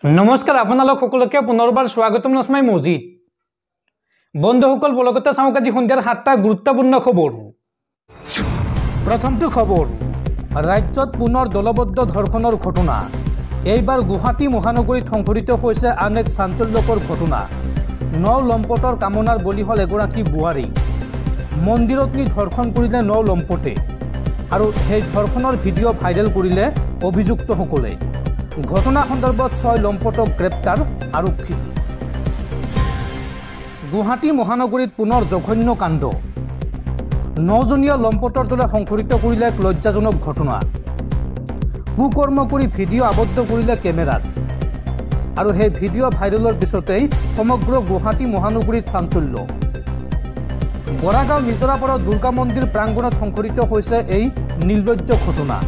नमस्कार আপোনালোক সকলোকে পুনৰবাৰ স্বাগতম নসমাই মজিদ বন্ধুসকল বলগতে চাওক আজি সন্ধিয়াৰ 7টা গুৰুত্বপূৰ্ণ খবৰ প্ৰথমটো খবৰ ৰাজ্যত পুনৰ দলবদ্ধ ধৰ্ষণৰ ঘটনা এইবাৰ গুৱাহাটী মহানগৰীত সংঘটিত হৈছে আন এক চাঞ্চল্যকৰ ঘটনা নৌ লম্পটৰ কামনাৰ বলি হল এগৰাকী বুৱাৰী মন্দিৰত নি ধৰ্ষণ কৰিলে নৌ লম্পটে আৰু সেই ধৰ্ষণৰ ভিডিঅ' ভাইৰেল কৰিলে অভিযুক্তসকলে ঘটনা সন্দৰ্ভত 6 লম্পটক গ্ৰেপ্তাৰ আৰক্ষী গুৱাহাটী মহানগৰীত পুনৰ জঘন্য কাণ্ড 9জনীয়া লম্পটৰ দলে সংঘটিত কৰিলে এক লজ্জাজনক ঘটনা কুকৰ্ম কৰি ভিডিঅ' আবদ্ধ কৰিলে কেমেৰাত আৰু সেই ভিডিঅ' ভাইৰেলৰ পিছতেই সমগ্ৰ গুৱাহাটী মহানগৰীত চাঞ্চল্য বৰাগাঁও নিজৰাপাৰৰ দুৰ্গা মন্দিৰ প্ৰাংগণত সংঘটিত হৈছে এই নিৰ্লজ্জ ঘটনা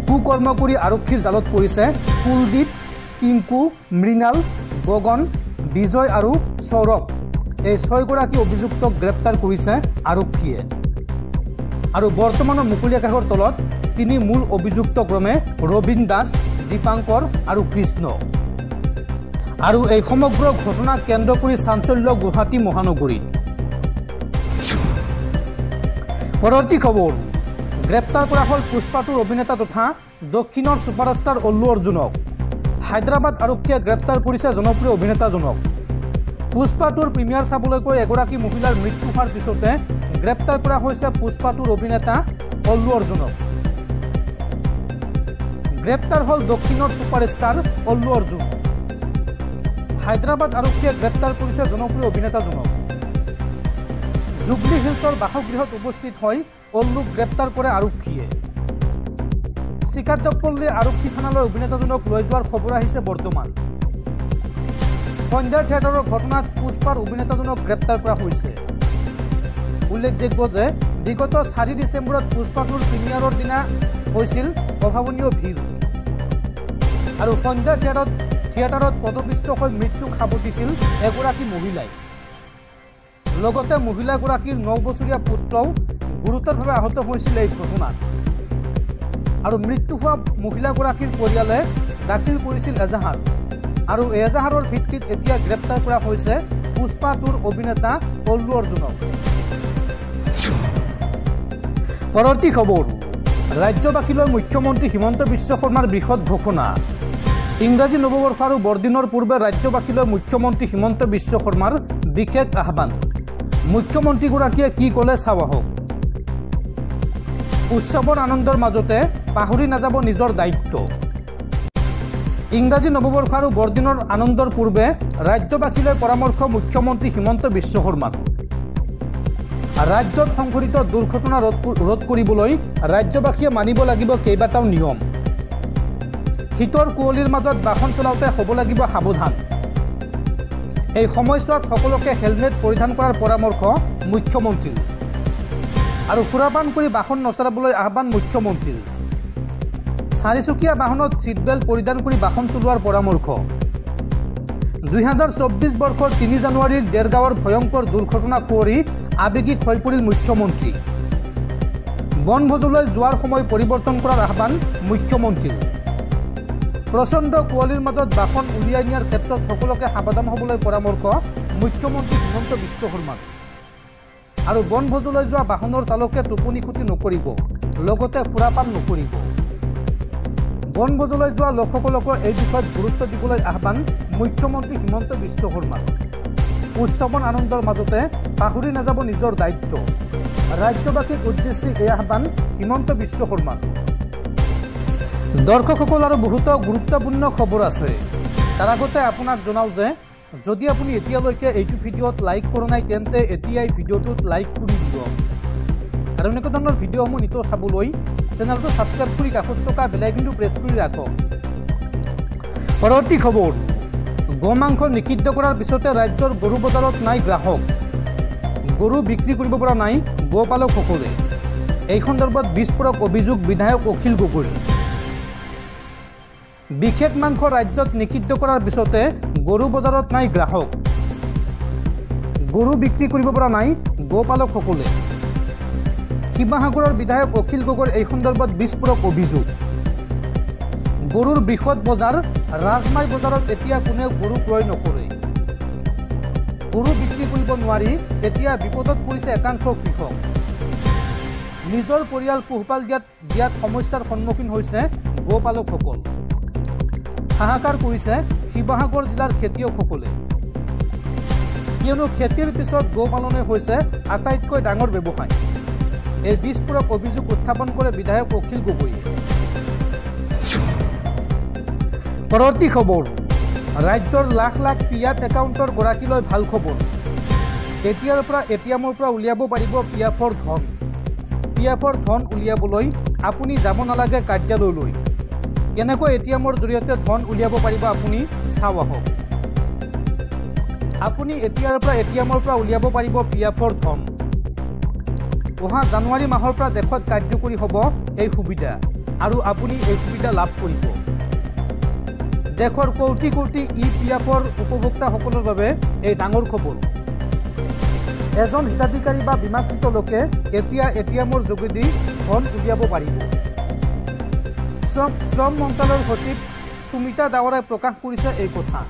কুকৰ্ম কৰি আৰক্ষীৰ জালত পৰিছে কুলদীপ পিংকু মৃণাল গগন বিজয় আৰু সৌৰভ এই 6গৰাকী অভিযুক্তক গ্ৰেপ্তাৰ কৰিছে আৰক্ষীয়ে আৰু বৰ্তমানৰ মুকলি আকাশৰ তলত 3 মূল অভিযুক্ত ক্ৰমে ৰবীন দাস দীপাংকৰ আৰু কৃষ্ণ আৰু এই সমগ্ৰ ঘটনা কেন্দ্ৰ কৰি চাঞ্চল্য গুৱাহাটী মহানগৰীত পৰৱৰ্তী খবৰ গ্ৰেপ্তাৰ কৰা হল পুষ্পাটুৰ অভিনেতা তথা দক্ষিণৰ সুপাৰষ্টাৰ অল্লু অৰ্জুনক হায়দৰাবাদ আৰক্ষীয়ে গ্ৰেপ্তাৰ কৰিছে জনপ্ৰিয় অভিনেতাজনক পুষ্পাটুৰ প্ৰিমিয়াৰ চাবলৈকৈ এগৰাকী মহিলাৰ মৃত্যু হোৱাৰ পিছতে গ্ৰেপ্তাৰ কৰা হৈছে পুষ্পাটুৰ অভিনেতা অল্লু অৰ্জুনক গ্ৰেপ্তাৰ হল দক্ষিণৰ সুপাৰষ্টাৰ অল্লু অৰ্জুন হায়দৰাবাদ আৰক্ষীয়ে গ্ৰেপ্তাৰ কৰিছে জনপ্ৰিয় অভিনেতাজনক জুবলি হিলছৰ বাসগৃহত উপস্থিত হয় অল্লুক গ্ৰেপ্তাৰ কৰে আৰক্ষীয়ে চিকাদ্দপল্লী আৰক্ষী থানালৈ অভিনেতাজনক লৈ যোৱাৰ খবৰ আহিছে বৰ্তমান সন্ধ্যা থিয়েটাৰৰ ঘটনাত পুষ্পাৰ অভিনেতাজনক গ্ৰেপ্তাৰ কৰা হৈছে উল্লেখযোগ্য যে বিগত 4 ডিচেম্বৰত পুষ্পাটুৰ প্ৰিমিয়াৰৰ দিনা হৈছিল অভাৱনীয় ভিৰ আৰু সন্ধ্যা থিয়েটাৰত পদপিষ্ট হৈ মৃত্যুক সাৱটিছিল এগৰাকী মহিলাই লগতে মহিলাগৰাকীৰ 9 বছৰীয়া পুত্ৰও গুৰুতৰভাৱে আহত হৈছিল এই ঘটনাত আৰু মৃত্যু হোৱা মহিলাগৰাকীৰ পৰিয়ালে দাখিল কৰিছিল এজাহাৰ আৰু এজাহাৰৰ ভিত্তিত এতিয়া গ্ৰেপ্তাৰ কৰা হৈছে পুষ্পাটুৰ অভিনেতা অল্লু অৰ্জুনক পৰৱৰ্তী খবৰ ৰাজ্যবাসীলৈ মুখ্যমন্ত্ৰী হিমন্ত বিশ্ব শৰ্মাৰ বৃহৎ ঘোষণা ইংৰাজী নৱবৰ্ষ আৰু বৰদিনৰ পূৰ্বে ৰাজ্যবাসীলৈ মুখ্যমন্ত্ৰী হিমন্ত বিশ্ব শৰ্মাৰ বিশেষ আহ্বান মুখ্যমন্ত্ৰীগৰাকীয়ে কি ক'লে চাওঁ আহক উৎসৱৰ আনন্দৰ মাজতে পাহৰি নাযাব নিজৰ দায়িত্ব ইংৰাজী নৱবৰ্ষ আৰু বৰদিনৰ আনন্দৰ পূৰ্বে ৰাজ্যবাসীলৈ পৰামৰ্শ মুখ্যমন্ত্ৰী হিমন্ত বিশ্ব শৰ্মাৰ ৰাজ্যত সংঘটিত দুৰ্ঘটনা ৰোধ কৰিবলৈ ৰাজ্যবাসীয়ে মানিব লাগিব কেইবাটাও নিয়ম শীতৰ কুঁৱলীৰ মাজত বাহন চলাওঁতে হ'ব লাগিব সাৱধান এই সময়ছোৱাত সকলোকে হেলমেট পৰিধান কৰাৰ পৰামৰ্শ মুখ্যমন্ত্ৰীৰ আৰু সুৰাপান কৰি বাহন নচলাবলৈ আহ্বান মুখ্যমন্ত্ৰীৰ 4চকীয়া বাহনত সিট বেল্ট পৰিধান কৰি বাহন চলোৱাৰ পৰামৰ্শ 2024 বৰ্ষৰ 3 জানুৱাৰীৰ দেৰগাঁৱৰ ভয়ংকৰ দুৰ্ঘটনা খুঁৱৰি আবেগিক হৈ পৰিল মুখ্যমন্ত্ৰী বনভোজলৈ যোৱাৰ সময় পৰিৱৰ্তন কৰাৰ আহ্বান মুখ্যমন্ত্ৰীৰ প্ৰচণ্ড কুঁৱলীৰ মাজত বাহন উলিয়াই নিয়াৰ ক্ষেত্ৰত সকলোকে সাৱধান হ'বলৈ পৰামৰ্শ মুখ্যমন্ত্ৰী হিমন্ত বিশ্ব শৰ্মাৰ আৰু বনভোজলৈ যোৱা বাহনৰ চালকে টোপনি ক্ষতি নকৰিব লগতে সুৰাপান নকৰিব বনভোজলৈ যোৱা লোকসকলক এই বিষয়ত গুৰুত্ব দিবলৈ আহ্বান মুখ্যমন্ত্ৰী হিমন্ত বিশ্ব শৰ্মাৰ উৎসৱৰ আনন্দৰ মাজতে পাহৰি নাযাব নিজৰ দায়িত্ব ৰাজ্যবাসীক উদ্দেশ্যি এই আহ্বান হিমন্ত বিশ্ব শৰ্মাৰ দৰ্শকসকল আৰু বহুতো গুৰুত্বপূৰ্ণ খবৰ আছে তাৰ আগতে আপোনাক জনাওঁ যে যদি আপুনি এতিয়ালৈকে এইটো ভিডিঅ'ত লাইক কৰা নাই তেন্তে এতিয়াই ভিডিঅ'টোত লাইক কৰি দিব আৰু এনেকুৱা ধৰণৰ ভিডিঅ'সমূহ নিতৌ চাবলৈ চেনেলটো ছাবস্ক্ৰাইব কৰি কাষত থকা বেল আইকনটো প্ৰেছ কৰি ৰাখক পৰৱৰ্তী খবৰ গোমাংস নিষিদ্ধ কৰাৰ পিছতে ৰাজ্যৰ গৰু বজাৰত নাই গ্ৰাহক গৰু বিক্ৰী কৰিব পৰা নাই গোপালকসকলে এই সন্দৰ্ভত বিস্ফোৰক অভিযোগ বিধায়ক অখিল গগৈৰ বিশেষ মাংস ৰাজ্যত নিষিদ্ধ কৰাৰ পিছতে গৰু বজাৰত নাই গ্ৰাহক গৰু বিক্ৰী কৰিব পৰা নাই গোপালকসকলে শিৱসাগৰৰ বিধায়ক অখিল গগৈৰ এই সন্দৰ্ভত বিস্ফোৰক অভিযোগ গৰুৰ বৃহৎ বজাৰ ৰাজমাই বজাৰত এতিয়া কোনেও গৰু ক্ৰয় নকৰে। গৰু বিক্ৰী কৰিব নোৱাৰি এতিয়া বিপদত পৰিছে একাংশ কৃষক। নিজৰ পৰিয়াল পোহপাল দিয়াত সমস্যাৰ সন্মুখীন হৈছে গোপালকসকল। হাহাকাৰ কৰিছে শিৱসাগৰ জিলাৰ খেতিয়কসকলে, কিয়নো খেতিৰ পিছত গোপালনে হৈছে আটাইতকৈ ডাঙৰ ব্যৱসায়। এই বিস্ফোৰক অভিযোগ উত্থাপন কৰে বিধায়ক অখিল গগৈয়ে। পৰৱৰ্তী খবৰ, ৰাজ্যৰ লাখ লাখ পিএফ একাউণ্টৰ গৰাকীলৈ ভাল খবৰ। এতিয়াৰ পৰা এটিএমৰ পৰা উলিয়াব পাৰিব পিএফৰ ধন। পিএফৰ ধন উলিয়াবলৈ আপুনি যাব নালাগে কাৰ্যালয়লৈ। কেনেকৈ এটিএমৰ জৰিয়তে ধন উলিয়াব পাৰিব আপুনি চাওঁ আহক। আপুনি এতিয়াৰ পৰা এটিএমৰ পৰা উলিয়াব পাৰিব পিএফৰ ধন। অহা জানুৱাৰী মাহৰ পৰা দেশত কাৰ্যকৰী হ'ব এই সুবিধা আৰু আপুনি এই সুবিধা লাভ কৰিব। দেশৰ কোটি কোটি ইপিএফৰ উপভোক্তাসকলৰ বাবে এই ডাঙৰ খবৰ। এজন হিতাধিকাৰী বা বীমাকৃত লোকে এতিয়া এটিএমৰ যোগেদি ধন উলিয়াব পাৰিব। শ্ৰম মন্ত্ৰালয়ৰ সচিব সুমিতা দাৱৰাই প্ৰকাশ কৰিছে এই কথা।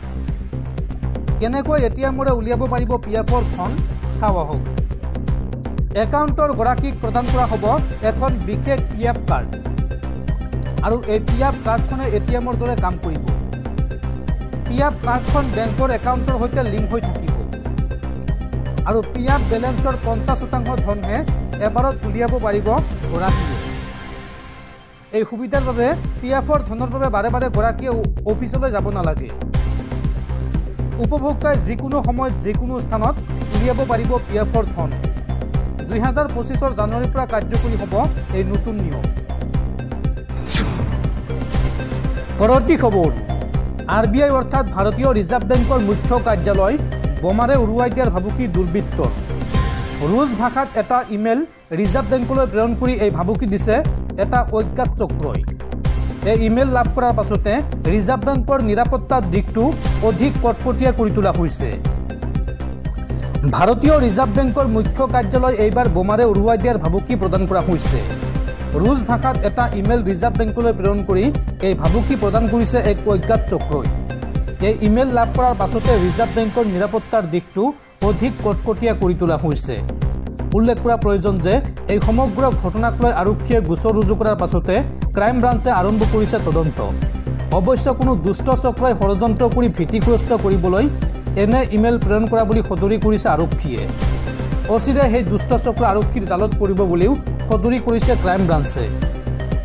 কেনেকৈ এটিএমৰে উলিয়াব পাৰিব পিএফৰ ধন চাওঁ আহক। একাউণ্টৰ গৰাকীক প্ৰদান কৰা হ'ব এখন বিশেষ পিএফ কাৰ্ড আৰু এই পিএফ কাৰ্ডখনে এটিএমৰ দৰে কাম কৰিব। পিএফ কাৰ্ডখন বেংকৰ একাউণ্টৰ সৈতে লিংক হৈ থাকিব আৰু পিএফ বেলেঞ্চৰ 50% ধনহে এবাৰত উলিয়াব পাৰিব গৰাকীয়ে। এই সুবিধাৰ বাবে পিএফৰ ধনৰ বাবে বাৰে বাৰে গৰাকীয়ে অফিচলৈ যাব নালাগে। উপভোক্তাই যিকোনো সময়ত যিকোনো স্থানত উলিয়াব পাৰিব পিএফৰ ধন। 2025 জানুৱাৰীৰ পৰা কাৰ্যকৰী হ'ব এই নতুন নিয়ম। পৰৱৰ্তী খবৰ, RBI অৰ্থাৎ ভাৰতীয় ৰিজাৰ্ভ বেংকৰ মুখ্য কাৰ্যালয় বোমাৰে উৰুৱাই দিয়াৰ ভাবুকি দুৰ্বৃত্তৰ। ৰুছ ভাষাত এটা ইমেইল ৰিজাৰ্ভ বেংকলৈ প্ৰেৰণ কৰি এই ভাবুকি দিছে এটা অজ্ঞাত চক্ৰই। এই ইমেইল লাভ কৰাৰ পাছতে ৰিজাৰ্ভ বেংকৰ নিৰাপত্তাৰ দিশটো অধিক কটকটীয়া কৰি তোলা হৈছে। ভাৰতীয় ৰিজাৰ্ভ বেংকৰ মুখ্য কাৰ্যালয় এইবাৰ বোমাৰে উৰুৱাই দিয়াৰ ভাবুকি প্ৰদান কৰা হৈছে। ৰুছ ভাষাত এটা ইমেইল ৰিজাৰ্ভ বেংকলৈ প্ৰেৰণ কৰি এই ভাবুকি প্ৰদান কৰিছে এক অজ্ঞাত চক্ৰই। এই ইমেইল লাভ কৰাৰ পাছতে ৰিজাৰ্ভ বেংকৰ নিৰাপত্তাৰ দিশটো অধিক কটকটীয়া কৰি তোলা হৈছে। উল্লেখ কৰা প্ৰয়োজন যে এই সমগ্ৰ ঘটনাক লৈ আৰক্ষীয়ে গোচৰ ৰুজু কৰাৰ পাছতে ক্ৰাইম ব্ৰাঞ্চে আৰম্ভ কৰিছে তদন্ত। অৱশ্যে কোনো দুষ্ট চক্ৰই ষড়যন্ত্ৰ কৰি ভীতিগ্ৰস্ত কৰিবলৈ এনে ইমেইল প্ৰেৰণ কৰা বুলি সদৰি কৰিছে আৰক্ষীয়ে। অচিৰে সেই দুষ্ট চক্ৰ আৰক্ষীৰ জালত পৰিব বুলিও সদৰি কৰিছে ক্ৰাইম ব্ৰাঞ্চে।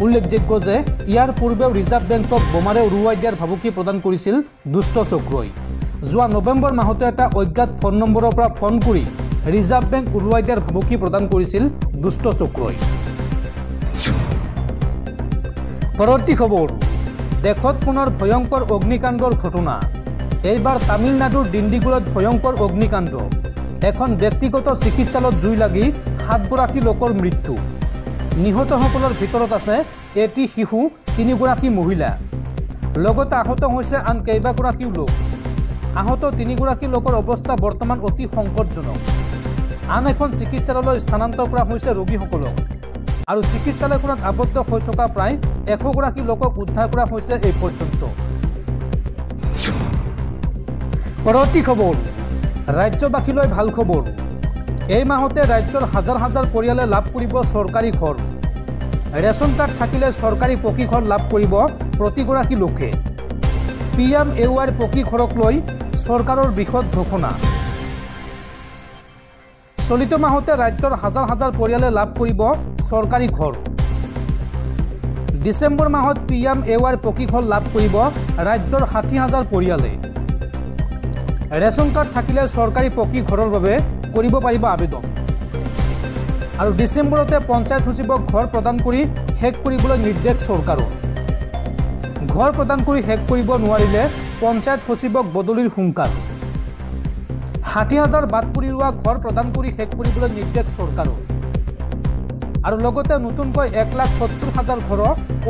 উল্লেখযোগ্য যে ইয়াৰ পূৰ্বেও ৰিজাৰ্ভ বেংকক বোমাৰে উৰুৱাই দিয়াৰ ভাবুকি প্ৰদান কৰিছিল দুষ্ট চক্ৰই। যোৱা নৱেম্বৰ মাহতে এটা অজ্ঞাত ফোন নম্বৰৰ পৰা ফোন কৰি ৰিজাৰ্ভ বেংক উৰুৱাই দিয়াৰ ভাবুকি প্ৰদান কৰিছিল দুষ্ট চক্ৰই। পৰৱৰ্তী খবৰ, দেশত পুনৰ ভয়ংকৰ অগ্নিকাণ্ডৰ ঘটনা। এইবাৰ তামিলনাডুৰ ডিণ্ডিগুলত ভয়ংকৰ অগ্নিকাণ্ড। এখন ব্যক্তিগত চিকিৎসালয়ত জুই লাগি 7 গৰাকী লোকৰ মৃত্যু। নিহতসকলৰ ভিতৰত আছে এটি শিশু, 3 গৰাকী মহিলা। লগতে আহত হৈছে আন কেইবাগৰাকীও লোক। আহত 3 গৰাকী লোকৰ অৱস্থা বৰ্তমান অতি সংকটজনক। আন এখন চিকিৎসালয়লৈ স্থানান্তৰ কৰা হৈছে ৰোগীসকলক আৰু চিকিৎসালয়খনত আবদ্ধ হৈ থকা প্ৰায় 100 গৰাকী লোকক উদ্ধাৰ কৰা হৈছে এই পৰ্যন্ত। পৰৱৰ্তী খবৰ, ৰাজ্যবাসীলৈ ভাল খবৰ। এই মাহতে ৰাজ্যৰ হাজাৰ হাজাৰ পৰিয়ালে লাভ কৰিব চৰকাৰী ঘৰ। ৰেচন কাৰ্ড থাকিলে চৰকাৰী পকী ঘৰ লাভ কৰিব প্ৰতিগৰাকী লোকে। PMAY পকী ঘৰক লৈ চৰকাৰৰ বৃহৎ ঘোষণা। চলিত মাহতে ৰাজ্যৰ হাজাৰ হাজাৰ পৰিয়ালে লাভ কৰিব চৰকাৰী ঘৰ। ডিচেম্বৰ মাহত PMAY পকী ঘৰ লাভ কৰিব ৰাজ্যৰ 60,000 পৰিয়ালে। ৰেচন কাৰ্ড থাকিলে চৰকাৰী পকী ঘৰৰ বাবে কৰিব পাৰিব আবেদন আৰু ডিচেম্বৰতে পঞ্চায়ত সচিবক ঘৰ প্ৰদান কৰি শেষ কৰিবলৈ নিৰ্দেশ চৰকাৰৰ। ঘৰ প্ৰদান কৰি শেষ কৰিব নোৱাৰিলে পঞ্চায়ত সচিবক বদলিৰ হুংকাৰ। 60,000 বাদ পৰি ৰোৱা ঘৰ প্ৰদান কৰি শেষ কৰিবলৈ নিৰ্দেশ চৰকাৰৰ আৰু লগতে নতুনকৈ 1,70,000 ঘৰ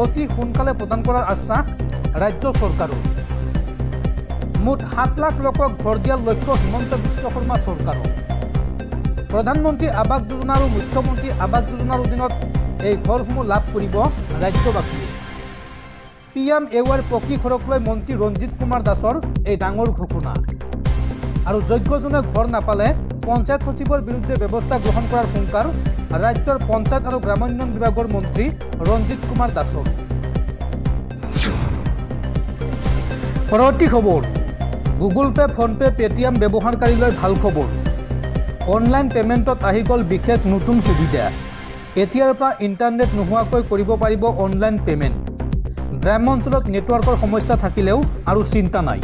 অতি সোনকালে প্ৰদান কৰাৰ আশ্বাস ৰাজ্য চৰকাৰৰ। মুঠ 7 লাখ লোকক ঘৰ দিয়াৰ লক্ষ্য হিমন্ত বিশ্ব শৰ্মা চৰকাৰৰ। প্ৰধানমন্ত্ৰী আৱাস যোজনা আৰু মুখ্যমন্ত্ৰী আৱাস যোজনাৰ অধীনত এই ঘৰসমূহ লাভ কৰিব ৰাজ্যবাসীয়ে। PMAYৰ পকী ঘৰক লৈ মন্ত্ৰী ৰঞ্জিত কুমাৰ দাসৰ এই ডাঙৰ ঘোষণা আৰু যোগ্যজনে ঘৰ নাপালে পঞ্চায়ত সচিবৰ বিৰুদ্ধে ব্যৱস্থা গ্ৰহণ কৰাৰ হুংকাৰ ৰাজ্যৰ পঞ্চায়ত আৰু গ্ৰামোন্নয়ন বিভাগৰ মন্ত্ৰী ৰঞ্জিত কুমাৰ দাসৰ। পৰৱৰ্তী খবৰ, গুগল পে, ফোনপে, পেটিএম ব্যৱহাৰকাৰীলৈ ভাল খবৰ। অনলাইন পেমেণ্টত আহি গ'ল বিশেষ নতুন সুবিধা। এতিয়াৰ পৰা ইণ্টাৰনেট নোহোৱাকৈ কৰিব পাৰিব অনলাইন পেমেণ্ট। গ্ৰাম্য অঞ্চলত নেটৱৰ্কৰ সমস্যা থাকিলেও আৰু চিন্তা নাই।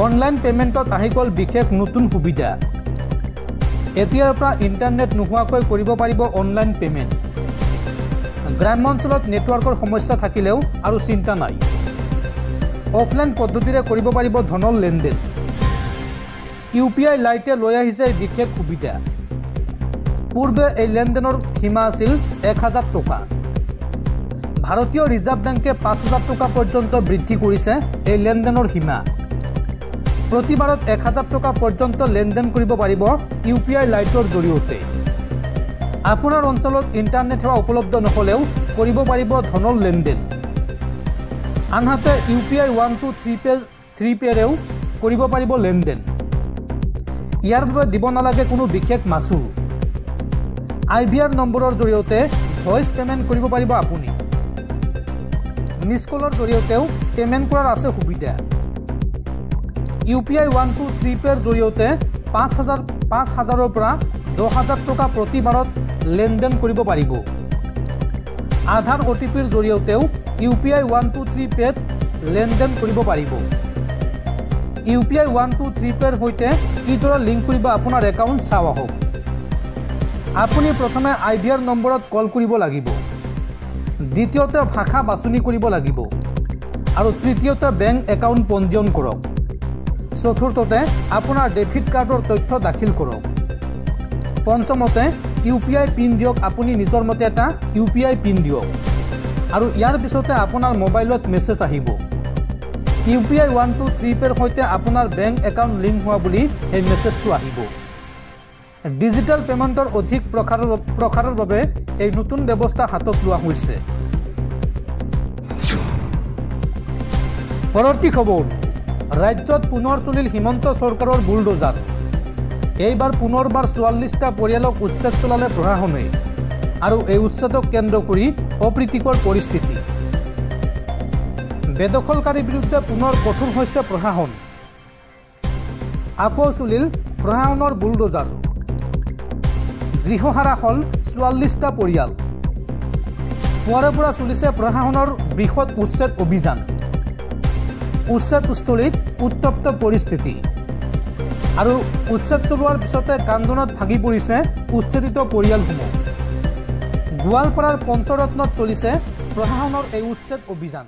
অনলাইন পেমেণ্টত আহি গ'ল বিশেষ নতুন সুবিধা। এতিয়াৰ পৰা ইণ্টাৰনেট নোহোৱাকৈ কৰিব পাৰিব অনলাইন পেমেণ্ট। গ্ৰাম্য অঞ্চলত নেটৱৰ্কৰ সমস্যা থাকিলেও আৰু চিন্তা নাই। অফলাইন পদ্ধতিৰে কৰিব পাৰিব ধনৰ লেনদেন। UPI লাইটে লৈ আহিছে বিশেষ সুবিধা। পূৰ্বে এই লেনদেনৰ সীমা আছিল 1000 টকা। ভাৰতীয় ৰিজাৰ্ভ বেংকে 5000 টকা পৰ্যন্ত বৃদ্ধি কৰিছে এই লেনদেনৰ সীমা। প্ৰতিবাৰত 1000 টকা পৰ্যন্ত লেনদেন কৰিব পাৰিব UPI লাইটৰ জৰিয়তে। আপোনাৰ অঞ্চলত ইণ্টাৰনেট সেৱা উপলব্ধ নহ'লেও কৰিব পাৰিব ধনৰ লেনদেন। আনহাতে UPI 1 to 3 পেৰেও কৰিব পাৰিব লেনদেন। ইয়াৰ বাবে দিব নালাগে কোনো বিশেষ মাচুল। IVR নম্বৰৰ জৰিয়তে ভইচ পেমেণ্ট কৰিব পাৰিব আপুনি। মিছ কলৰ জৰিয়তেও পেমেণ্ট কৰাৰ আছে সুবিধা। UPI 1 to 3 পেৰ জৰিয়তে 5000ৰ পৰা 10000 টকা প্ৰতিবাৰত লেনদেন কৰিব পাৰিব। আধাৰ OTPৰ জৰিয়তেও UPI 1 to 3 পেত লেনদেন কৰিব পাৰিব। UPI 1 to 3 পেৰ সৈতে কিদৰে লিংক কৰিব আপোনাৰ একাউণ্ট চাওঁ আহক। আপুনি প্ৰথমে IVR নম্বৰত কল কৰিব লাগিব। দ্বিতীয়তে ভাষা বাছনি কৰিব লাগিব আৰু তৃতীয়তে বেংক একাউণ্ট পঞ্জীয়ন কৰক। চতুৰ্থতে আপোনাৰ ডেবিট কাৰ্ডৰ তথ্য দাখিল কৰক। পঞ্চমতে UPI পিন দিয়ক। আপুনি নিজৰ মতে এটা UPI পিন দিয়ক আৰু ইয়াৰ পিছতে আপোনাৰ মোবাইলত মেছেজ আহিব। UPI 1 to 3 পেৰ সৈতে আপোনাৰ বেংক একাউণ্ট লিংক হোৱা বুলি এই মেছেজটো আহিব। ডিজিটেল পেমেণ্টৰ অধিক প্ৰসাৰৰ বাবে এই নতুন ব্যৱস্থা হাতত লোৱা হৈছে। পৰৱৰ্তী খবৰ, ৰাজ্যত পুনৰ চলিল হিমন্ত চৰকাৰৰ বুলডোজাৰ। এইবাৰ পুনৰবাৰ 44টা পৰিয়ালক উচ্ছেদ চলালে প্ৰশাসনে আৰু এই উচ্ছেদক কেন্দ্ৰ কৰি অপ্ৰীতিকৰ পৰিস্থিতি। বেদখলকাৰীৰ বিৰুদ্ধে পুনৰ কঠোৰ হৈছে প্ৰশাসন। আকৌ চলিল প্ৰশাসনৰ বুলডোজাৰ। গৃহহাৰা হ'ল 44টা পৰিয়াল। পুৱাৰে পৰা চলিছে প্ৰশাসনৰ বৃহৎ উচ্ছেদ অভিযান। উচ্ছেদস্থলীত উত্তপ্ত পৰিস্থিতি আৰু উচ্ছেদ চলোৱাৰ পিছতে কান্দোনত ভাগি পৰিছে উচ্ছেদিত পৰিয়ালসমূহ। গোৱালপাৰাৰ পঞ্চৰত্নত চলিছে প্ৰশাসনৰ এই উচ্ছেদ অভিযান।